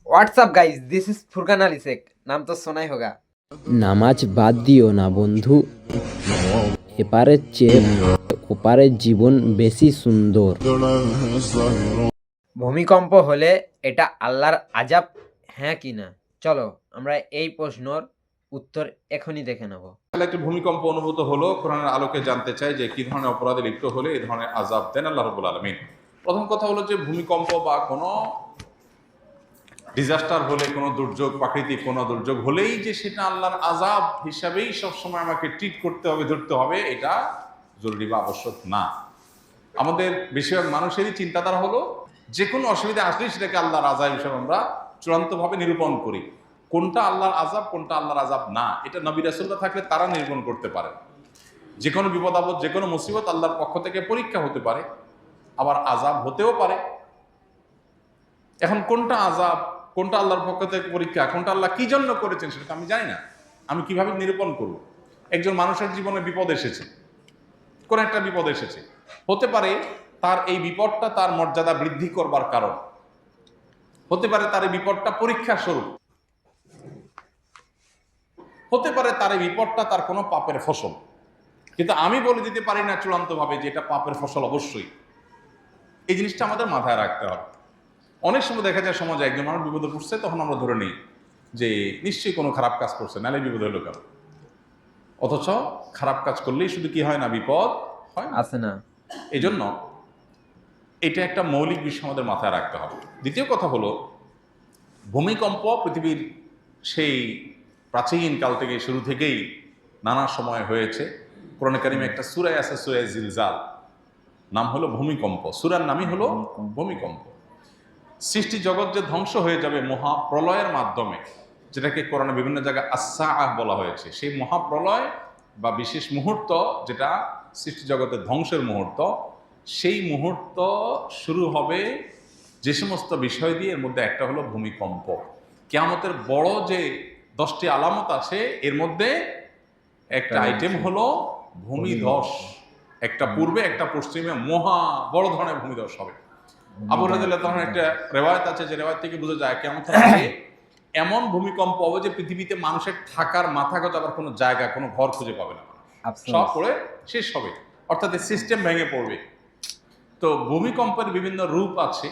WhatsApp guys, this is Furqan Ali Shaikh. नाम तो सुना ही होगा। নামাজ বাদ দিও না বন্ধু, এপারের চেয়ে ওপারের জীবন বেশি সুন্দর। ভূমিকম্প হলে এটা আল্লাহর আযাব, হ্যাঁ কি না? চলো আমরা এই প্রশ্নর উত্তর এখনই দেখে নেব। তাহলে একটি ভূমিকম্প অনুভূত হলো, কোরআনের আলোকে জানতে চাই যে কি ধরনের অপরাধে লিপ্ত হলে এই ধরনের আযাব দেন আল্লাহ রাব্বুল আলামিন। প্রথম কথা হলো যে ভূমিকম্প বা কোনো ডিজাস্টার হলে, কোনো দুর্যোগ, প্রাকৃতিক কোনো দুর্যোগ হলেই যে সেটা আল্লাহর আযাব হিসাবেই সবসময় আমাকে ট্রিট করতে হবে, ধরতে হবে, এটা জরুরি বা আবশ্যক না। আমাদের বেশিরভাগ মানুষেরই চিন্তাধারা হলো যে কোনো অসুবিধা আসলেই সেটাকে আল্লাহর আযাব হিসাবে আমরা চূড়ান্তভাবে নিরূপণ করি। কোনটা আল্লাহর আযাব, কোনটা আল্লাহর আযাব না, এটা নবী রাসূলরা থাকলে তারা নিরূপণ করতে পারে। যে কোনো বিপদ আপদ, যে কোনো মুসিবত আল্লাহর পক্ষ থেকে পরীক্ষা হতে পারে, আবার আযাব হতেও পারে। এখন কোনটা আযাব, কোনটা আল্লাহর পক্ষ থেকে পরীক্ষা, কোনটা আল্লাহ কি জন্য করেছেন সেটা তো আমি জানি না। আমি কিভাবে নিরূপণ করব? একজন মানুষের জীবনে বিপদ এসেছে, কোন একটা বিপদ এসেছে, হতে পারে তার এই বিপদটা তার মর্যাদা বৃদ্ধি করবার কারণ, হতে পারে তার এই বিপদটা পরীক্ষা স্বরূপ, হতে পারে তার এই বিপদটা তার কোনো পাপের ফসল। কিন্তু আমি বলে দিতে পারি না চূড়ান্তভাবে যে এটা পাপের ফসল অবশ্যই। এই জিনিসটা আমাদের মাথায় রাখতে হবে। অনেক সময় দেখা যায় সমাজে একজন মানুষ বিপদে পড়ছে, তখন আমরা ধরে নিই যে নিশ্চয়ই কোনো খারাপ কাজ করছে, নাহলে বিপদ হলো কেন। অথচ খারাপ কাজ করলেই শুধু কি হয় না, বিপদ হয় না। আছে না? এই জন্য এটা একটা মৌলিক বিষয় আমাদের মাথায় রাখতে হবে। দ্বিতীয় কথা হলো, ভূমিকম্প পৃথিবীর সেই প্রাচীন কাল থেকে, শুরু থেকেই নানা সময় হয়েছে। কোরআন কারিমে একটা সূরা আছে, সূরা জিলজাল, নাম হলো ভূমিকম্প। সূরার নামই হলো ভূমিকম্প। সৃষ্টি জগৎ যে ধ্বংস হয়ে যাবে মহাপ্রলয়ের মাধ্যমে, যেটাকে কোরআনে বিভিন্ন জায়গায় আস-সাআহ বলা হয়েছে, সেই মহাপ্রলয় বা বিশেষ মুহূর্ত, যেটা সৃষ্টি জগতের ধ্বংসের মুহূর্ত, সেই মুহূর্ত শুরু হবে যে সমস্ত বিষয় দিয়ে, এর মধ্যে একটা হলো ভূমিকম্প। কিয়ামতের বড় যে 10টি আলামত আছে, এর মধ্যে একটা আইটেম হলো ভূমিধস। একটা পূর্বে, একটা পশ্চিমে মহা বড় ধরনের ভূমিধস হবে। আবু রাদিয়াল্লাহু তাআলার একটা রেওয়ায়েত আছে, যে রেওয়ায়েত থেকে বোঝা যায় কিয়ামতের আগে এমন ভূমিকম্প হবে যে পৃথিবীতে মানুষের থাকার মাথা গোঁজাবার আবার কোনো জায়গা, কোনো ঘর খুঁজে পাবে না, সব পড়ে শেষ হবে, অর্থাৎ সিস্টেম ভেঙে পড়বে। তো ভূমিকম্পের বিভিন্ন রূপ আছে,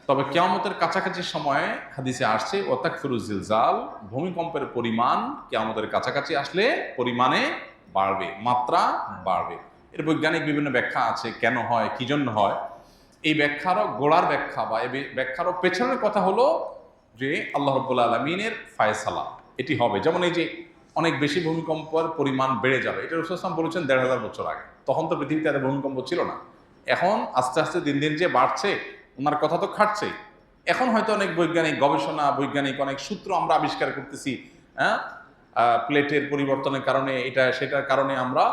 তবে কিয়ামতের কাছাকাছি সময়ে হাদিসে আসছে ওয়াতাকফিরুজ জিলজাল, ভূমিকম্পের পরিমাণ কিয়ামতের কাছাকাছি আসলে পরিমাণে বাড়বে, মাত্রা বাড়বে। এর বৈজ্ঞানিক বিভিন্ন ব্যাখ্যা আছে, কেন হয়, কি জন্য হয়। এই ব্যাখ্যারও গোড়ার ব্যাখ্যা বা এই ব্যাখ্যারও পেছনের কথা হলো যে আল্লাহ রাব্বুল আলামিনের ফায়সালা এটি হবে। যেমন এই যে অনেক বেশি ভূমিকম্পের পরিমাণ বেড়ে যাবে, এটা রাসূল সাল্লাল্লাহু আলাইহি ওয়াসাল্লাম বলেছেন ১৫০০ বছর আগে। তখন তো পৃথিবীতে এত ভূমিকম্প ছিল না। এখন আস্তে আস্তে দিন দিন যে বাড়ছে, ওনার কথা তো খাটছেই। এখন হয়তো অনেক বৈজ্ঞানিক গবেষণা, বৈজ্ঞানিক অনেক সূত্র আমরা আবিষ্কার করতেছি। হ্যাঁ, প্লেটের পরিবর্তনের কারণে, এটা সেটার কারণে আমরা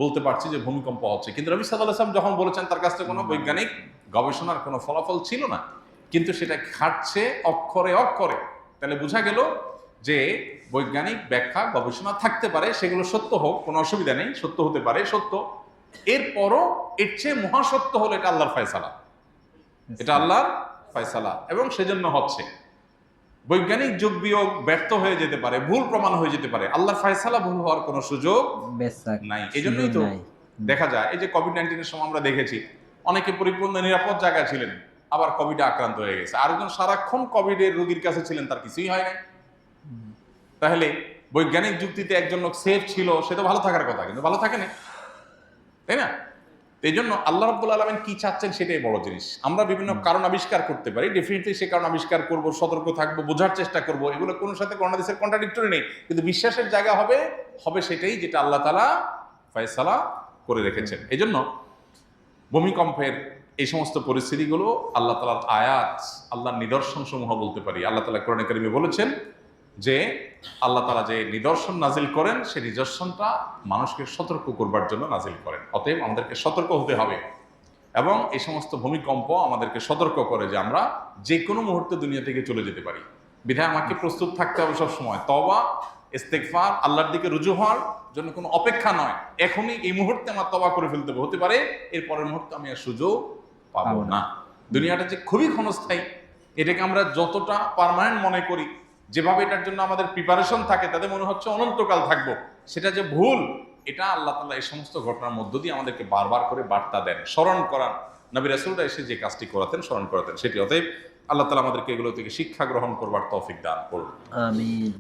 বলতে পারছি যে ভূমিকম্প হচ্ছে। কিন্তু নবী সাল্লাল্লাহু আলাইহি ওয়াসাল্লাম যখন বলেছেন, তার কাছে কোনো বৈজ্ঞানিক গবেষণার কোনো ফলাফল ছিল না, কিন্তু সেটা খাটছে অক্ষরে অক্ষরে। তাহলে বোঝা গেল যে বৈজ্ঞানিক ব্যাখ্যা, গবেষণা থাকতে পারে, সেগুলো সত্য হোক, কোনো অসুবিধা নেই, সত্য হতে পারে, সত্য। এরপরও এর চেয়ে মহাসত্য হলো এটা আল্লাহর ফয়সালা, এটা আল্লাহর ফয়সালা, এবং সেজন্য হচ্ছে। বৈজ্ঞানিক যুগ বিয়োগ ব্যর্থ হয়ে যেতে পারে, ভুল প্রমাণ হয়ে যেতে পারে, আল্লাহর ফয়সালা ভুল হওয়ার কোনো সুযোগ নাই। এই জন্যই তো দেখা যায় এই যে কোভিড-19 সময় আমরা দেখেছি অনেকে পরিপূর্ণ নিরাপদ জায়গায় ছিলেন, আবার কোভিডে আক্রান্ত হয়ে গেছে। আরেকজন সারাক্ষণ কোভিডের রোগীর কাছে ছিলেন, তার কিছুই হয় নাই। তাহলে বৈজ্ঞানিক যুক্তিতে একজন লোক সেফ ছিল, সে তো ভালো থাকার কথা, কিন্তু ভালো থাকে না, তাই না? এই জন্য আল্লাহ রাব্বুল আলামিন কি চাচ্ছেন সেটাই বড় জিনিস। আমরা বিভিন্ন কারণ আবিষ্কার করতে পারি, ডেফিনেটলি সে কারণ আবিষ্কার করব, সতর্ক থাকবো, বোঝার চেষ্টা করব, এগুলো কোনো সাথে কোনো হাদিসের কন্ট্রাডিক্টরি নেই। কিন্তু বিশ্বাসের জায়গা হবে সেটাই যেটা আল্লাহ তাআলা ফয়সালা করে রেখেছেন। এই জন্য ভূমিকম্পের এই সমস্ত পরিস্থিতিগুলো আল্লাহ তাআলার আয়াত, আল্লাহর নিদর্শন সমূহ বলতে পারি। আল্লাহ তাআলা কোরআনে কারিমে বলেছেন যে আল্লাহ তাআলা যে নিদর্শন নাজিল করেন, সেই নিদর্শনটা মানুষকে সতর্ক করবার জন্য নাজিল করেন। অতএব আমাদেরকে সতর্ক হতে হবে, এবং এই সমস্ত ভূমিকম্প আমাদেরকে সতর্ক করে যে আমরা যে কোনো মুহূর্তে দুনিয়া থেকে চলে যেতে পারি। বিধায় আমাকে প্রস্তুত থাকতে হবে সব সময়, তওবা, ইস্তেগফার, আল্লাহর দিকে রুজু হওয়ার জন্য কোনো অপেক্ষা নয়। এখনই এই মুহূর্তে আমার তওবা করে ফেলতে হবে, হতে পারে এর পরের মুহূর্তে আমি আর সুযোগ পাবো না। দুনিয়াটা যে খুবই ক্ষণস্থায়ী, এটাকে আমরা যতটা পার্মানেন্ট মনে করি, যেভাবে এটার জন্য আমাদের প্রিপারেশন থাকে, তাতে মনে হচ্ছে অনন্তকাল থাকবো, সেটা যে ভুল, এটা আল্লাহ তাআলা এই সমস্ত ঘটনার মধ্য দিয়ে আমাদেরকে বারবার করে বার্তা দেন, স্মরণ করান। নবী রাসূলরা এসে যে কাজটি করাতেন, স্মরণ করাতেন সেটি। অতএব আল্লাহ তাআলা আমাদেরকে এগুলো থেকে শিক্ষা গ্রহণ করবার তৌফিক দান করুন। আমিন।